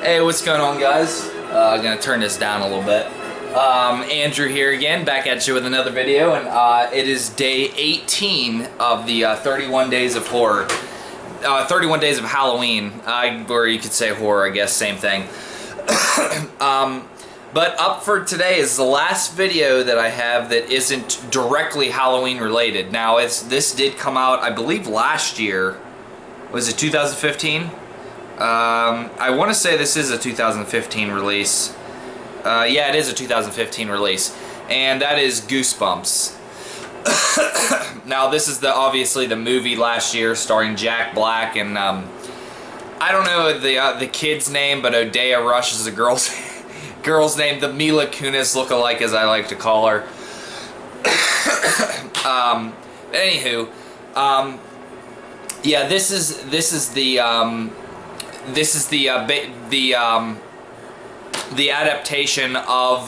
Hey, what's going on, guys? I'm gonna turn this down a little bit. Andrew here again, back at you with another video, and it is day 18 of the 31 days of horror. 31 days of Halloween, or you could say horror, I guess, same thing. But up for today is the last video that I have that isn't directly Halloween related. Now, this did come out, I believe, last year. Was it 2015? I want to say this is a 2015 release. Yeah, it is a 2015 release, and that is Goosebumps. Now, this is obviously the movie last year starring Jack Black and I don't know the kid's name, but Odeya Rush is the girl's name. The Mila Kunis lookalike, as I like to call her. Anywho, yeah, this is the adaptation of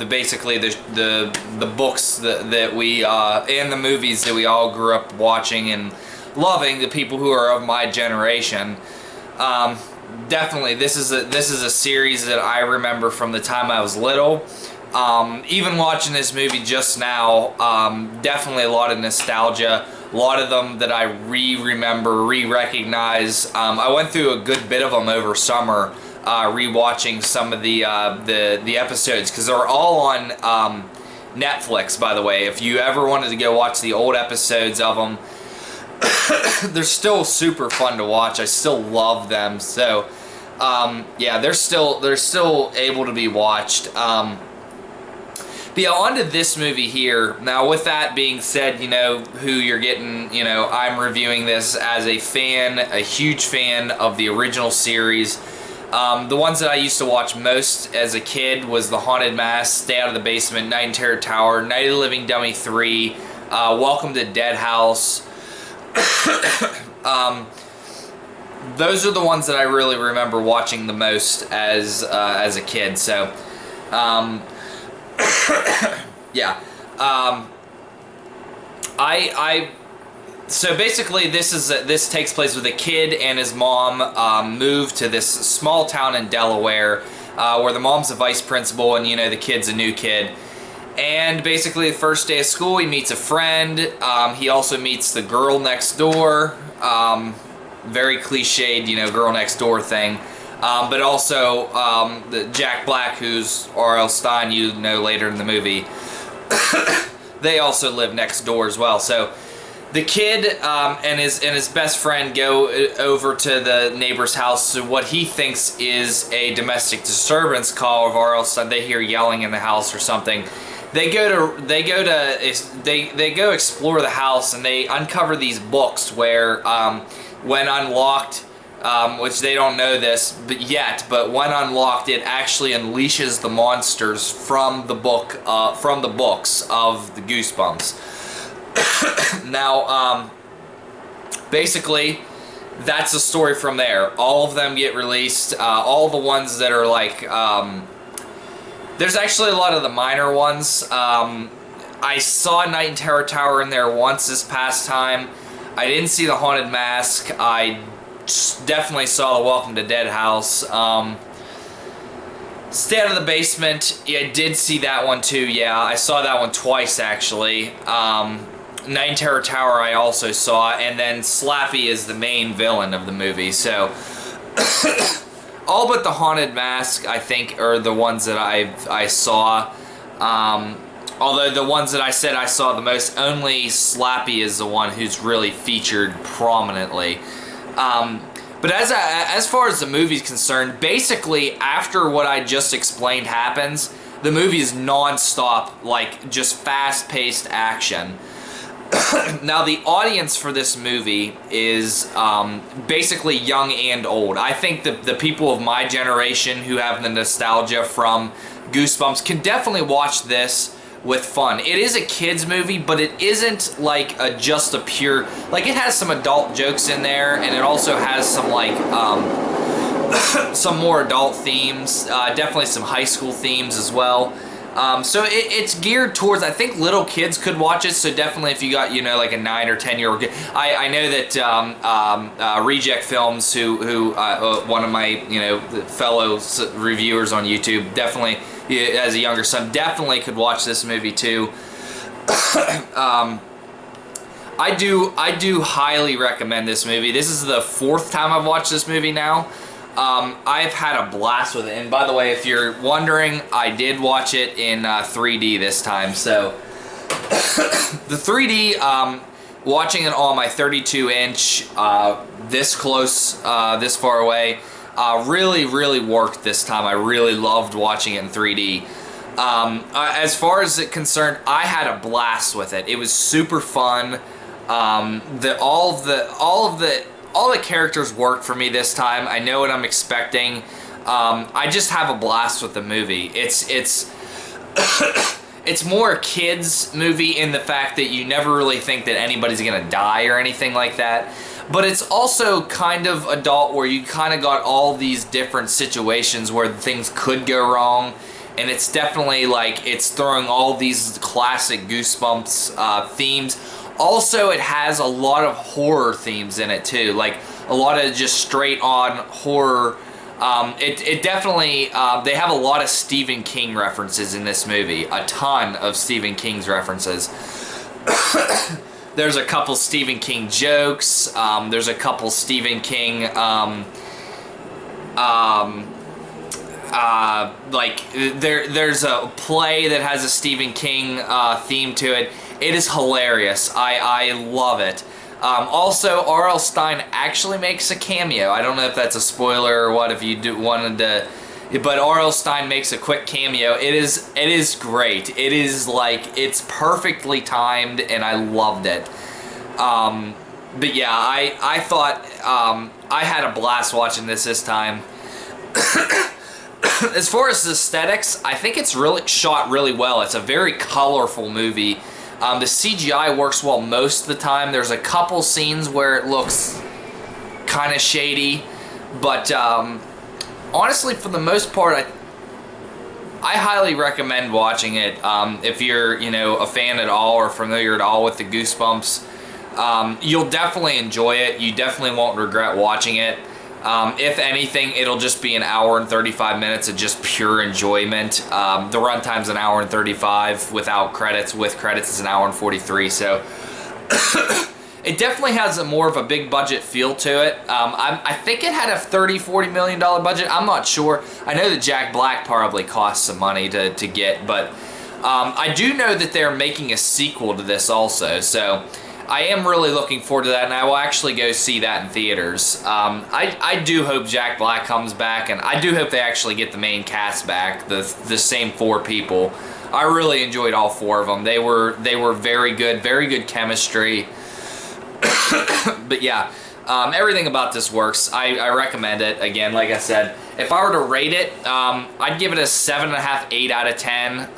basically the books that we and the movies that we all grew up watching and loving. The people who are of my generation, definitely this is a series that I remember from the time I was little. Even watching this movie just now, definitely a lot of nostalgia. A lot of them that I remember, recognize. I went through a good bit of them over summer, rewatching some of the episodes, because they're all on Netflix, by the way. If you ever wanted to go watch the old episodes of them, they're still super fun to watch. I still love them. So yeah, they're still able to be watched. But yeah, on to this movie here. Now, with that being said, you know who you're getting. You know, I'm reviewing this as a fan, a huge fan of the original series. The ones that I used to watch most as a kid was The Haunted Mask, Stay Out of the Basement, Night in Terror Tower, Night of the Living Dummy 3, Welcome to Dead House. Those are the ones that I really remember watching the most as a kid. So, yeah. So basically, this takes place with a kid and his mom moved to this small town in Delaware, where the mom's a vice principal and, you know, the kid's a new kid. And basically, the first day of school, he meets a friend. He also meets the girl next door. Very cliched, you know, girl next door thing. But also the Jack Black, who's R.L. Stein, you know, later in the movie. They also live next door as well. So the kid and his best friend go over to the neighbor's house to what he thinks is a domestic disturbance call of R.L. Stein. They hear yelling in the house or something. They go explore the house, and they uncover these books where, when unlocked, which they don't know this but when unlocked, it actually unleashes the monsters from the books of the Goosebumps. Now, basically, that's the story from there. All of them get released. All the ones that are like, there's actually a lot of the minor ones. I saw Night in Terror Tower in there once this past time. I didn't see The Haunted Mask. I definitely saw the Welcome to Dead House. Stay Out of the Basement, yeah, I did see that one too. Yeah, I saw that one twice, actually. Night in Terror Tower I also saw, and then Slappy is the main villain of the movie. So all but The Haunted Mask, I think, are the ones that I saw. Although the ones that I said I saw the most, only Slappy is the one who's really featured prominently. But as far as the movie's concerned, basically after what I just explained happens, the movie is non-stop, like just fast-paced action. Now, the audience for this movie is basically young and old. I think the people of my generation who have the nostalgia from Goosebumps can definitely watch this with fun. It is a kids movie, but it isn't like just a pure, like, it has some adult jokes in there, and it also has some like some more adult themes, definitely some high school themes as well. So it's geared towards, I think little kids could watch it, so definitely if you got, you know, like a 9 or 10-year-old kid. I know that Reject Films, who one of my, you know, fellow reviewers on YouTube, definitely, as a younger son, definitely could watch this movie too. I do highly recommend this movie. This is the 4th time I've watched this movie now. I've had a blast with it. And by the way, if you're wondering, I did watch it in 3D this time. So the 3D, watching it on my 32-inch, this close, this far away, really worked this time. I really loved watching it in 3D. As far as it concerned, I had a blast with it. It was super fun. All the characters worked for me this time. I know what I'm expecting. I just have a blast with the movie. It's more a kids movie in the fact that you never really think that anybody's gonna die or anything like that. But it's also kind of adult, where you kind of got all these different situations where things could go wrong. And it's definitely like, it's throwing all these classic Goosebumps themes. Also, it has a lot of horror themes in it too, like a lot of just straight on horror. It definitely, they have a lot of Stephen King references in this movie, a ton of Stephen King's references. There's a couple Stephen King jokes, there's a couple Stephen King, like there's a play that has a Stephen King theme to it. It is hilarious. I love it. Also, R.L. Stine actually makes a cameo. I don't know if that's a spoiler or what, if you wanted to, but R.L. Stine makes a quick cameo. It is great. It is like, it's perfectly timed, and I loved it. But yeah, I thought I had a blast watching this time. As far as aesthetics, I think it's really shot really well. It's a very colorful movie. The CGI works well most of the time. There's a couple scenes where it looks kind of shady, but honestly, for the most part, I highly recommend watching it. If you're, you know, a fan at all or familiar at all with the Goosebumps, you'll definitely enjoy it. You definitely won't regret watching it. If anything, it'll just be an hour and 35 minutes of just pure enjoyment. The runtime's an hour and 35 without credits. With credits, it's an hour and 43. So it definitely has a more of a big budget feel to it. I think it had a $30–40 million budget. I'm not sure. I know that Jack Black probably cost some money to get, but I do know that they're making a sequel to this also. So I am really looking forward to that, and I will actually go see that in theaters. I do hope Jack Black comes back, and I do hope they actually get the main cast back, the same 4 people. I really enjoyed all 4 of them. They were very good chemistry. But yeah, everything about this works. I recommend it. Again, like I said, if I were to rate it, I'd give it a 7.5, 8 out of 10,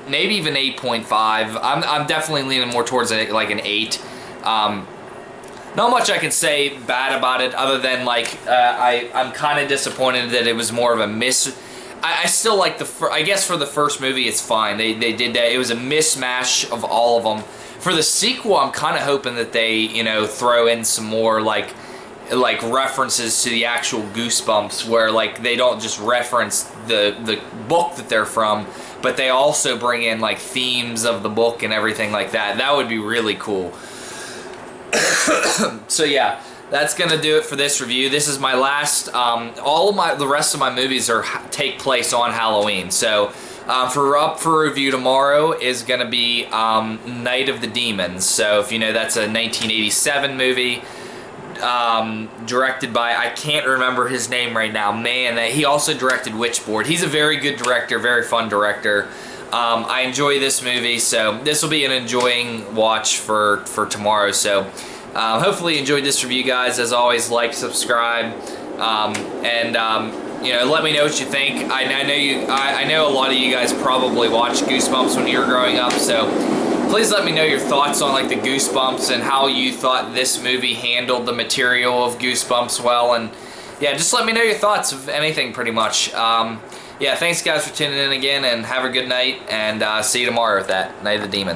maybe even 8.5. I'm definitely leaning more towards like an 8. Not much I can say bad about it, other than like I'm kind of disappointed that it was more of a miss. I still like I guess for the first movie it's fine. They did that. It was a mismatch of all of them. For the sequel, I'm kind of hoping that they, you know, throw in some more like references to the actual Goosebumps, where like they don't just reference the book that they're from, but they also bring in like themes of the book and everything like that. That would be really cool. So yeah, that's gonna do it for this review. This is my last. The rest of my movies take place on Halloween. So for review tomorrow is gonna be Night of the Demons. So if you know, that's a 1987 movie. Directed by, I can't remember his name right now. Man, he also directed Witchboard. He's a very good director, very fun director. I enjoy this movie, so this will be an enjoying watch for tomorrow. So hopefully you enjoyed this review, guys. As always, like, subscribe, and you know, let me know what you think. I know a lot of you guys probably watched Goosebumps when you were growing up, so please let me know your thoughts on like the Goosebumps and how you thought this movie handled the material of Goosebumps well, and yeah, just let me know your thoughts of anything pretty much. yeah, thanks guys for tuning in again, and have a good night, and see you tomorrow with that Night of the Demon.